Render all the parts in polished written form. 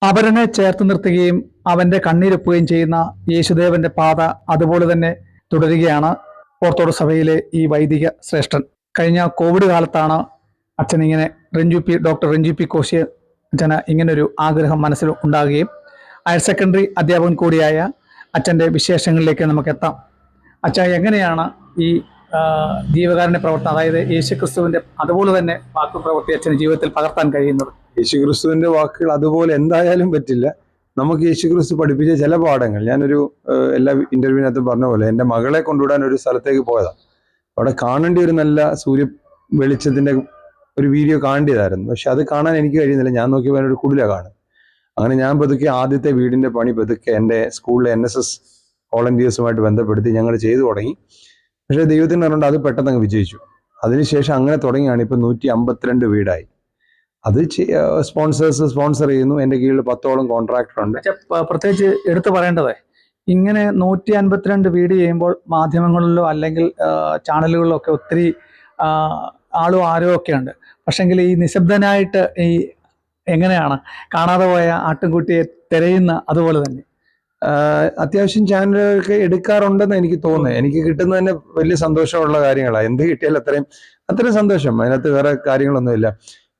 അവരനെ ചേർത്ത് നിർത്തുകയും അവന്റെ കണ്ണീരൊപ്പുകയും ചെയ്യുന്ന യേശുദേവന്റെ പാത അതുപോലെ തന്നെ തുടരുകയാണ് ഓർത്തഡോക്സ് സഭയിലെ ഈ വൈദിക ശ്രേഷ്ഠൻ. കഴിഞ്ഞ കോവിഡ് കാലത്താണ് അച്ഛൻ ഇങ്ങനെ ഡോക്ടർ രഞ്ജു പി കോശി അച്ഛന് ഇങ്ങനൊരു ആഗ്രഹം മനസ്സിൽ ഉണ്ടാകുകയും ഹയർ സെക്കൻഡറി അധ്യാപകൻ കൂടിയായ അച്ഛൻ്റെ വിശേഷങ്ങളിലേക്ക് നമുക്ക് എത്താം. അച്ഛൻ എങ്ങനെയാണ് ഈ ജീവകാരുണ്യ പ്രവർത്തനം, അതായത് യേശുക്രിസ്തുവിന്റെ അതുപോലെ തന്നെ വാക്കും പ്രവൃത്തി അച്ഛന് ജീവിതത്തിൽ പകർത്താൻ കഴിയുന്നത്? യേശുക്രിസ്തുവിന്റെ വാക്കുകൾ അതുപോലെ എന്തായാലും പറ്റില്ല. നമുക്ക് യേശുക്രിസ്തു പഠിപ്പിച്ച ചില പാഠങ്ങൾ, ഞാനൊരു എല്ലാ ഇന്റർവ്യൂവിനകത്തും പറഞ്ഞ പോലെ എൻ്റെ മകളെ കൊണ്ടുവിടാൻ ഒരു സ്ഥലത്തേക്ക് പോയതാണ്. അവിടെ കാണേണ്ട ഒരു നല്ല സൂര്യ വെളിച്ചത്തിന്റെ ഒരു വീഡിയോ കാണേണ്ടതായിരുന്നു. പക്ഷെ അത് കാണാൻ എനിക്ക് കഴിയുന്നില്ല. ഞാൻ നോക്കിയപ്പോൾ ഒരു കുടില കാണും. അങ്ങനെ ഞാൻ പതുക്കെ ആദ്യത്തെ വീടിന്റെ പണി പതുക്കെ എൻ്റെ സ്കൂളിലെ NSS വോളണ്ടിയേഴ്സുമായിട്ട് ബന്ധപ്പെടുത്തി ഞങ്ങൾ ചെയ്തു തുടങ്ങി. പക്ഷേ ദൈവത്തിന് പറഞ്ഞുകൊണ്ട് അത് പെട്ടെന്ന് അങ്ങ് വിജയിച്ചു. അതിനുശേഷം അങ്ങനെ തുടങ്ങിയാണ് ഇപ്പം 152 വീടായി. അത് സ്പോൺസർ ചെയ്യുന്നു. എൻ്റെ കീഴിൽ 10ഓളം കോൺട്രാക്ടറുണ്ട്. പ്രത്യേകിച്ച് എടുത്തു പറയേണ്ടത്, ഇങ്ങനെ 152 വീട് ചെയ്യുമ്പോൾ മാധ്യമങ്ങളിലോ അല്ലെങ്കിൽ ചാനലുകളിലോ ഒക്കെ ഒത്തിരി ആളും ആരോ ഒക്കെ ഉണ്ട്. പക്ഷെങ്കിൽ ഈ നിശബ്ദനായിട്ട് ഈ എങ്ങനെയാണ് കാണാതെ പോയ ആട്ടിൻകുട്ടിയെ തിരയുന്ന അതുപോലെ തന്നെ അത്യാവശ്യം ചാനലുകളൊക്കെ എടുക്കാറുണ്ടെന്ന് എനിക്ക് തോന്നുന്നത്. എനിക്ക് കിട്ടുന്നത് തന്നെ വലിയ സന്തോഷമുള്ള കാര്യങ്ങളാണ്. എന്ത് കിട്ടിയാലും അത്രയും സന്തോഷം. അതിനകത്ത് വേറെ കാര്യങ്ങളൊന്നുമില്ല.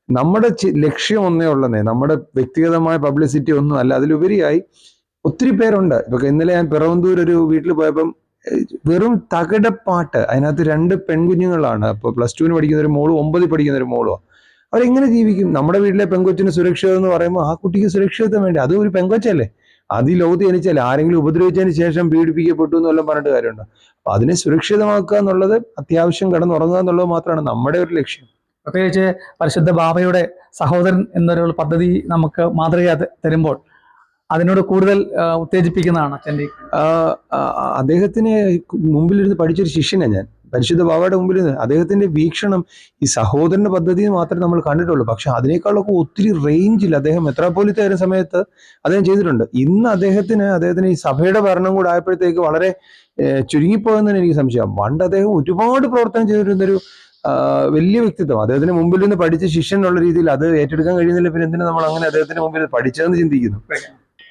നമ്മുടെ ലക്ഷ്യം ഒന്നേ ഉള്ളതേ, നമ്മുടെ വ്യക്തിഗതമായ പബ്ലിസിറ്റി ഒന്നും അല്ല. അതിലുപരിയായി ഒത്തിരി പേരുണ്ട്. ഇപ്പൊ ഇന്നലെ ഞാൻ പിറവന്തൂർ ഒരു വീട്ടിൽ പോയപ്പം വെറും തകിടപ്പാട്ട്, അതിനകത്ത് 2 പെൺകുഞ്ഞുങ്ങളാണ്. അപ്പോൾ +2 പഠിക്കുന്ന ഒരു മോളും 9 പഠിക്കുന്ന ഒരു മോളും. അവരെങ്ങനെ ജീവിക്കും? നമ്മുടെ വീട്ടിലെ പെങ്കൊച്ചിന് സുരക്ഷിതം എന്ന് പറയുമ്പോൾ ആ കുട്ടിക്ക് സുരക്ഷിതത്വം വേണ്ടി. അത് ഒരു പെങ്കൊച്ചല്ലേ, അത് ഈ ലോകത്ത് ജനിച്ചല്ലേ. ആരെങ്കിലും ഉപദ്രവിച്ചതിന് ശേഷം പീഡിപ്പിക്കപ്പെട്ടു എന്നെല്ലാം പറഞ്ഞിട്ട് കാര്യമുണ്ട്. അപ്പൊ അതിനെ സുരക്ഷിതമാക്കുക എന്നുള്ളത്, അത്യാവശ്യം കിടന്നുറങ്ങുക എന്നുള്ളത് മാത്രമാണ് നമ്മുടെ ഒരു ലക്ഷ്യം. പ്രത്യേകിച്ച് പരിശുദ്ധ ബാബയുടെ സഹോദരൻ എന്നൊരു പദ്ധതി നമുക്ക് മാതൃക തരുമ്പോൾ അതിനോട് കൂടുതൽ ഉത്തേജിപ്പിക്കുന്നതാണ് അച്ഛൻ്റെ. അദ്ദേഹത്തിന് മുമ്പിലിരുന്ന് പഠിച്ചൊരു ശിഷ്യനാണ് ഞാൻ, പരിശുദ്ധ ബാബയുടെ മുമ്പിൽ നിന്ന്. അദ്ദേഹത്തിന്റെ വീക്ഷണം ഈ സഹോദരന്റെ പദ്ധതി മാത്രമേ നമ്മൾ കണ്ടിട്ടുള്ളൂ. പക്ഷെ അതിനേക്കാളൊക്കെ ഒത്തിരി റേഞ്ചിൽ അദ്ദേഹം മെത്രാപ്പോലിത്ത ആയിരുന്ന സമയത്ത് അദ്ദേഹം ചെയ്തിട്ടുണ്ട്. ഇന്ന് അദ്ദേഹത്തിന് ഈ സഭയുടെ ഭരണം കൂടെ ആയപ്പോഴത്തേക്ക് വളരെ ചുരുങ്ങിപ്പോയെന്ന് എനിക്ക് സംശയം. പണ്ട് അദ്ദേഹം ഒരുപാട് പ്രവർത്തനം ചെയ്തിരുന്നൊരു വലിയ വ്യക്തിത്വം. അദ്ദേഹത്തിന് മുമ്പിൽ നിന്ന് പഠിച്ച ശിഷ്യൻ എന്നുള്ള രീതിയിൽ അത് ഏറ്റെടുക്കാൻ കഴിയുന്നില്ല. പിന്നെ എന്തിനാ നമ്മൾ അങ്ങനെ അദ്ദേഹത്തിന് മുമ്പിൽ പഠിച്ചതെന്ന് ചിന്തിക്കുന്നു.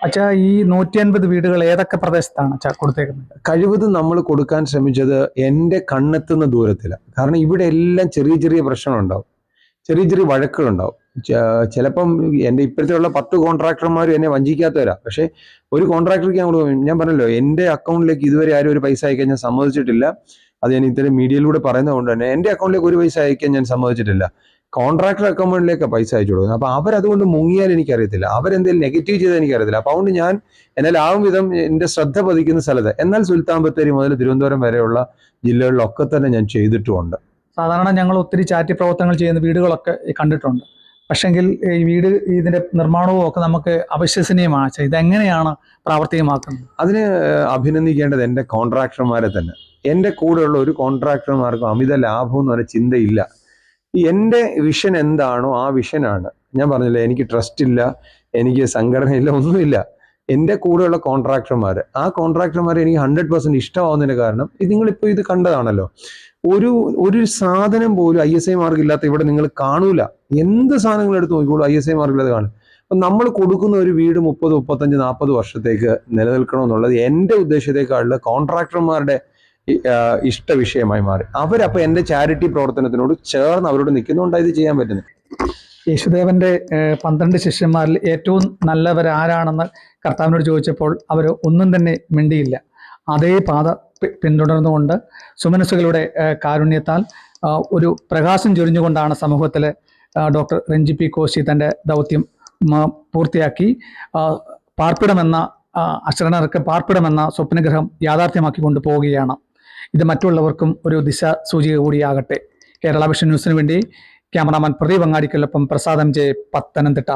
അച്ഛാ, ഈ 150 വീടുകൾ ഏതൊക്കെ പ്രദേശത്താണ് അച്ഛാ കൊടുത്തേക്കുന്നത്? കഴിവതും നമ്മൾ കൊടുക്കാൻ ശ്രമിച്ചത് എൻ്റെ കണ്ണെത്തുന്ന ദൂരത്തിലാണ്. കാരണം ഇവിടെ എല്ലാം ചെറിയ ചെറിയ പ്രശ്നങ്ങളുണ്ടാവും, ചെറിയ ചെറിയ വഴക്കുകളുണ്ടാവും. ചിലപ്പം എൻ്റെ ഇപ്പോഴത്തെയുള്ള 10 കോൺട്രാക്ടർമാരും എന്നെ വഞ്ചിക്കാത്തവരാ. പക്ഷെ ഒരു കോൺട്രാക്ടർക്ക് ഞാൻ പറഞ്ഞല്ലോ, എൻ്റെ അക്കൗണ്ടിലേക്ക് ഇതുവരെ ആരും ഒരു പൈസ അയക്കാൻ ഞാൻ സമ്മതിച്ചിട്ടില്ല. അത് ഞാൻ ഇത്തരം മീഡിയയിലൂടെ പറയുന്നതുകൊണ്ട് തന്നെ എൻ്റെ അക്കൗണ്ടിലേക്ക് ഒരു പൈസ അയക്കാൻ ഞാൻ സമ്മതിച്ചിട്ടില്ല. കോൺട്രാക്ടർ അക്കൗണ്ടിലേക്ക് പൈസ അയച്ചു കൊടുക്കുന്നത്. അപ്പൊ അവരതുകൊണ്ട് മുങ്ങിയാൽ എനിക്കറിയത്തില്ല, അവരെന്തെങ്കിലും നെഗറ്റീവ് ചെയ്താൽ എനിക്കറിയത്തില്ല. അപ്പൊ അതുകൊണ്ട് ഞാൻ എന്നാൽ ആവും വിധം എൻ്റെ ശ്രദ്ധ പതിക്കുന്ന സ്ഥലത്ത്, എന്നാൽ സുൽത്താൻ ബത്തേരി മുതൽ തിരുവനന്തപുരം വരെയുള്ള ജില്ലകളിലൊക്കെ തന്നെ ഞാൻ ചെയ്തിട്ടുമുണ്ട്. സാധാരണ ഞങ്ങൾ ഒത്തിരി ചാരിറ്റി പ്രവർത്തനങ്ങൾ ചെയ്യുന്ന വീടുകളൊക്കെ കണ്ടിട്ടുണ്ട്. പക്ഷെങ്കിൽ ഈ വീട് ഇതിന്റെ നിർമ്മാണവും ഒക്കെ നമുക്ക് അവിശ്വസനീയമാണ്. ഇതെങ്ങനെയാണ് പ്രാവർത്തികമാക്കുന്നത്? അതിന് അഭിനന്ദിക്കേണ്ടത് എൻ്റെ കോൺട്രാക്ടർമാരെ തന്നെ. എൻ്റെ കൂടെയുള്ള ഒരു കോൺട്രാക്ടർമാർക്കും അമിത ലാഭം എന്ന് പറയുന്ന ചിന്തയില്ല. എൻ്റെ വിഷൻ എന്താണോ ആ വിഷനാണ്. ഞാൻ പറഞ്ഞില്ലേ, എനിക്ക് ട്രസ്റ്റ് ഇല്ല, എനിക്ക് സംഘടനയില്ല, ഒന്നുമില്ല. എൻ്റെ കൂടെയുള്ള ആ കോൺട്രാക്ടർമാരെ എനിക്ക് 100% ഇഷ്ടമാവുന്നതിന് കാരണം നിങ്ങളിപ്പോൾ ഇത് കണ്ടതാണല്ലോ. ഒരു സാധനം പോലും ISI മാർക്ക് ഇല്ലാത്ത ഇവിടെ നിങ്ങൾ കാണൂല. എന്ത് സാധനങ്ങൾ എടുത്ത് നോക്കിക്കോളൂ, ISI മാർക്കില്ലാതെ കാണും. അപ്പം നമ്മൾ കൊടുക്കുന്ന ഒരു വീട് 30, 35, 40 വർഷത്തേക്ക് നിലനിൽക്കണമെന്നുള്ളത് എൻ്റെ ഉദ്ദേശത്തെക്കാളും കോൺട്രാക്ടർമാരുടെ ഇഷ്ട വിഷയമായി മാറി. അവരപ്പോൾ എൻ്റെ ചാരിറ്റി പ്രവർത്തനത്തിനോട് ചേർന്ന് അവരോട് നിൽക്കുന്നുണ്ടായി ഇത് ചെയ്യാൻ പറ്റുന്നത്. യേശുദേവന്റെ 12 ശിഷ്യന്മാരിൽ ഏറ്റവും നല്ലവരാരാണെന്ന് കർത്താവിനോട് ചോദിച്ചപ്പോൾ അവർ ഒന്നും തന്നെ മിണ്ടിയില്ല. അതേ പാത പിന്തുടർന്നുകൊണ്ട് സുമനസ്സുകളുടെ കാരുണ്യത്താൽ ഒരു പ്രകാശം ചൊരിഞ്ഞുകൊണ്ടാണ് സമൂഹത്തിലെ ഡോക്ടർ രഞ്ജി പി കോശി തൻ്റെ ദൗത്യം പൂർത്തിയാക്കി പാർപ്പിടമെന്ന അശരണർക്ക് പാർപ്പിടമെന്ന സ്വപ്നഗ്രഹം യാഥാർത്ഥ്യമാക്കി കൊണ്ടുപോവുകയാണ്. ഇത് മറ്റുള്ളവർക്കും ഒരു ദിശ സൂചിക കൂടിയാകട്ടെ. കേരള വിഷൻ ന്യൂസിന് വേണ്ടി ക്യാമറാമാൻ പ്രദീപ് അങ്ങാടിക്കൊപ്പം പ്രസാദം ജെ, പത്തനംതിട്ട.